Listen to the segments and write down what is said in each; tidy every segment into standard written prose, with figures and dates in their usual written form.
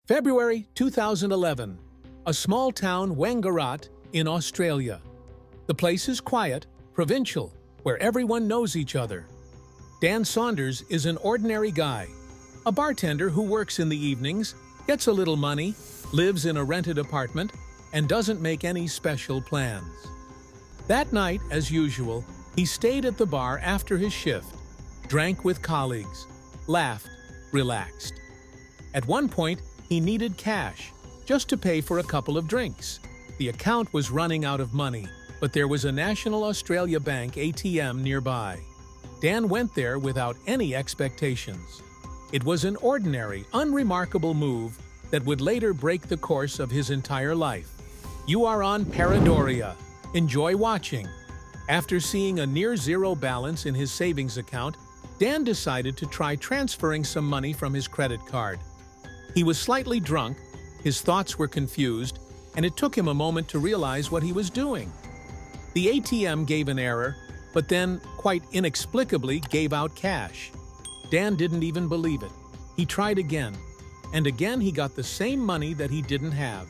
February 2011, a small town Wangaratt in Australia. The place is quiet, provincial, where everyone knows each other. Dan Saunders is an ordinary guy, a bartender who works in the evenings, gets a little money, lives in a rented apartment, and doesn't make any special plans. That night, as usual, he stayed at the bar after his shift, drank with colleagues, laughed, relaxed. At one point, he needed cash, just to pay for a couple of drinks. The account was running out of money, but there was a National Australia Bank ATM nearby. Dan went there without any expectations. It was an ordinary, unremarkable move that would later break the course of his entire life. You are on Paradoria. Enjoy watching. After seeing a near-zero balance in his savings account, Dan decided to try transferring some money from his credit card. He was slightly drunk, his thoughts were confused, and it took him a moment to realize what he was doing. The ATM gave an error, but then, quite inexplicably, gave out cash. Dan didn't even believe it. He tried again, and again he got the same money that he didn't have.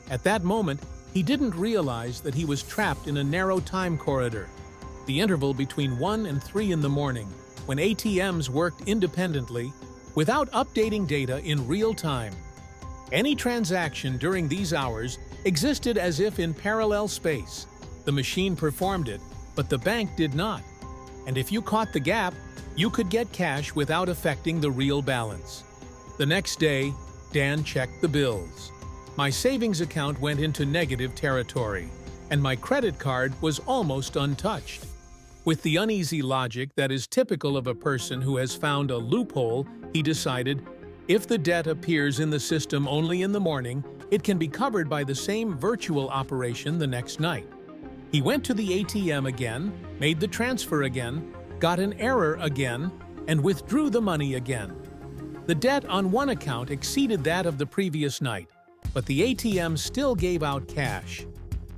At that moment, he didn't realize that he was trapped in a narrow time corridor, the interval between 1 and 3 in the morning, when ATMs worked independently, without updating data in real time. Any transaction during these hours existed as if in parallel space. The machine performed it, but the bank did not. And if you caught the gap, you could get cash without affecting the real balance. The next day, Dan checked the bills. My savings account went into negative territory, and my credit card was almost untouched. With the uneasy logic that is typical of a person who has found a loophole, he decided, if the debt appears in the system only in the morning, it can be covered by the same virtual operation the next night. He went to the ATM again, made the transfer again, got an error again, and withdrew the money again. The debt on one account exceeded that of the previous night, but the ATM still gave out cash.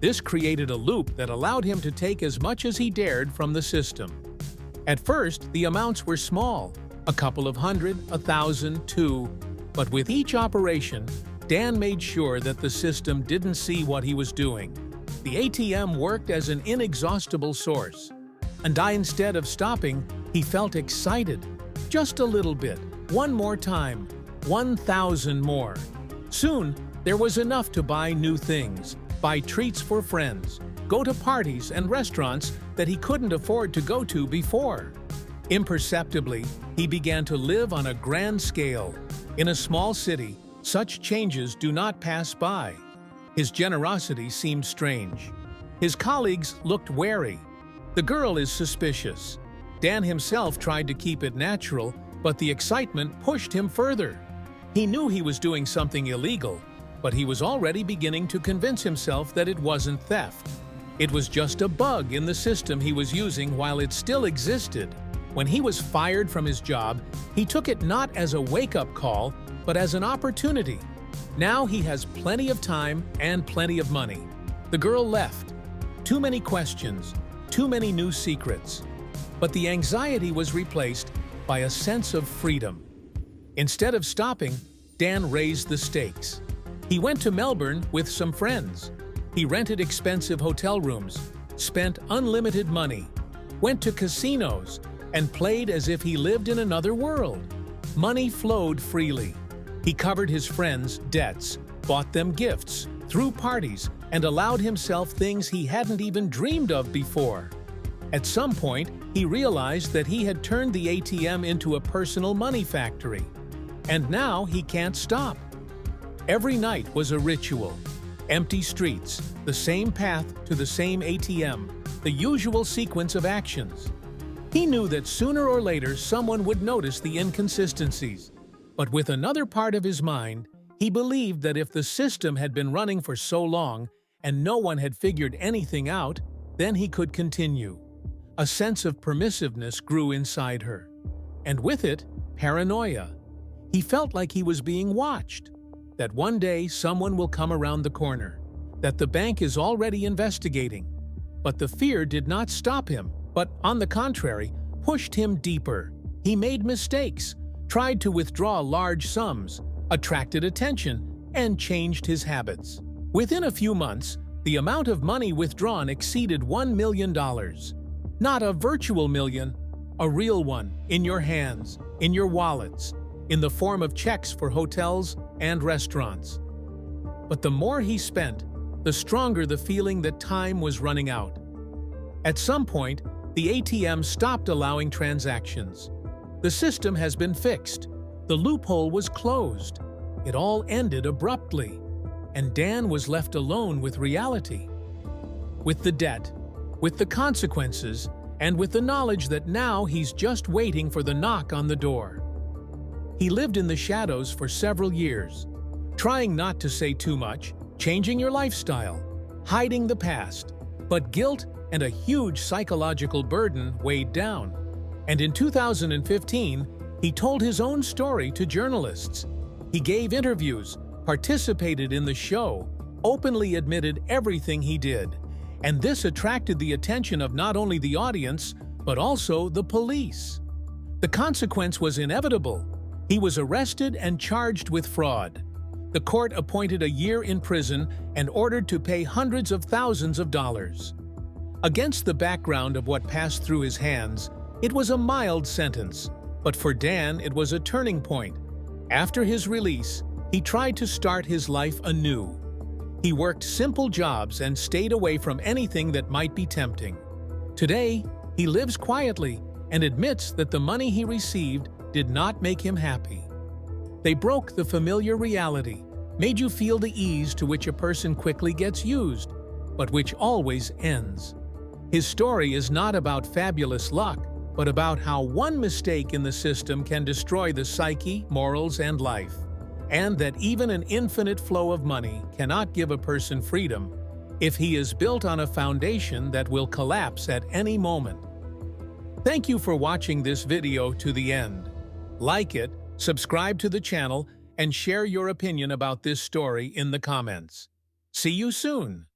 This created a loop that allowed him to take as much as he dared from the system. At first, the amounts were small, a couple of hundred, 1,000, 2, but with each operation, Dan made sure that the system didn't see what he was doing. The ATM worked as an inexhaustible source. And instead of stopping, he felt excited. Just a little bit, one more time, 1,000 more. Soon, there was enough to buy new things, buy treats for friends, go to parties and restaurants that he couldn't afford to go to before. Imperceptibly, he began to live on a grand scale. In a small city, such changes do not pass by. His generosity seemed strange. His colleagues looked wary. The girl is suspicious. Dan himself tried to keep it natural, but the excitement pushed him further. He knew he was doing something illegal, but he was already beginning to convince himself that it wasn't theft. It was just a bug in the system he was using while it still existed. When he was fired from his job, he took it not as a wake-up call, but as an opportunity. Now he has plenty of time and plenty of money. The girl left. Too many questions, too many new secrets. But the anxiety was replaced by a sense of freedom. Instead of stopping, Dan raised the stakes. He went to Melbourne with some friends. He rented expensive hotel rooms, spent unlimited money, went to casinos, and played as if he lived in another world. Money flowed freely. He covered his friends' debts, bought them gifts, threw parties, and allowed himself things he hadn't even dreamed of before. At some point, he realized that he had turned the ATM into a personal money factory. And now he can't stop. Every night was a ritual. Empty streets, the same path to the same ATM, the usual sequence of actions. He knew that sooner or later someone would notice the inconsistencies. But with another part of his mind, he believed that if the system had been running for so long and no one had figured anything out, then he could continue. A sense of permissiveness grew inside her. And with it, paranoia. He felt like he was being watched. That one day someone will come around the corner. That the bank is already investigating. But the fear did not stop him, but on the contrary, pushed him deeper. He made mistakes, tried to withdraw large sums, attracted attention, and changed his habits. Within a few months, the amount of money withdrawn exceeded $1 million. Not a virtual million, a real one, in your hands, in your wallets, in the form of checks for hotels and restaurants. But the more he spent, the stronger the feeling that time was running out. At some point, the ATM stopped allowing transactions. The system has been fixed. The loophole was closed. It all ended abruptly, and Dan was left alone with reality. With the debt, with the consequences, and with the knowledge that now he's just waiting for the knock on the door. He lived in the shadows for several years, trying not to say too much, changing your lifestyle, hiding the past, but guilt and a huge psychological burden weighed down. And in 2015, he told his own story to journalists. He gave interviews, participated in the show, openly admitted everything he did. And this attracted the attention of not only the audience, but also the police. The consequence was inevitable. He was arrested and charged with fraud. The court appointed a year in prison and ordered to pay hundreds of thousands of dollars. Against the background of what passed through his hands, it was a mild sentence, but for Dan it was a turning point. After his release, he tried to start his life anew. He worked simple jobs and stayed away from anything that might be tempting. Today, he lives quietly and admits that the money he received did not make him happy. They broke the familiar reality, made you feel the ease to which a person quickly gets used, but which always ends. His story is not about fabulous luck, but about how one mistake in the system can destroy the psyche, morals, and life, and that even an infinite flow of money cannot give a person freedom if he is built on a foundation that will collapse at any moment. Thank you for watching this video to the end. Like it, subscribe to the channel, and share your opinion about this story in the comments. See you soon!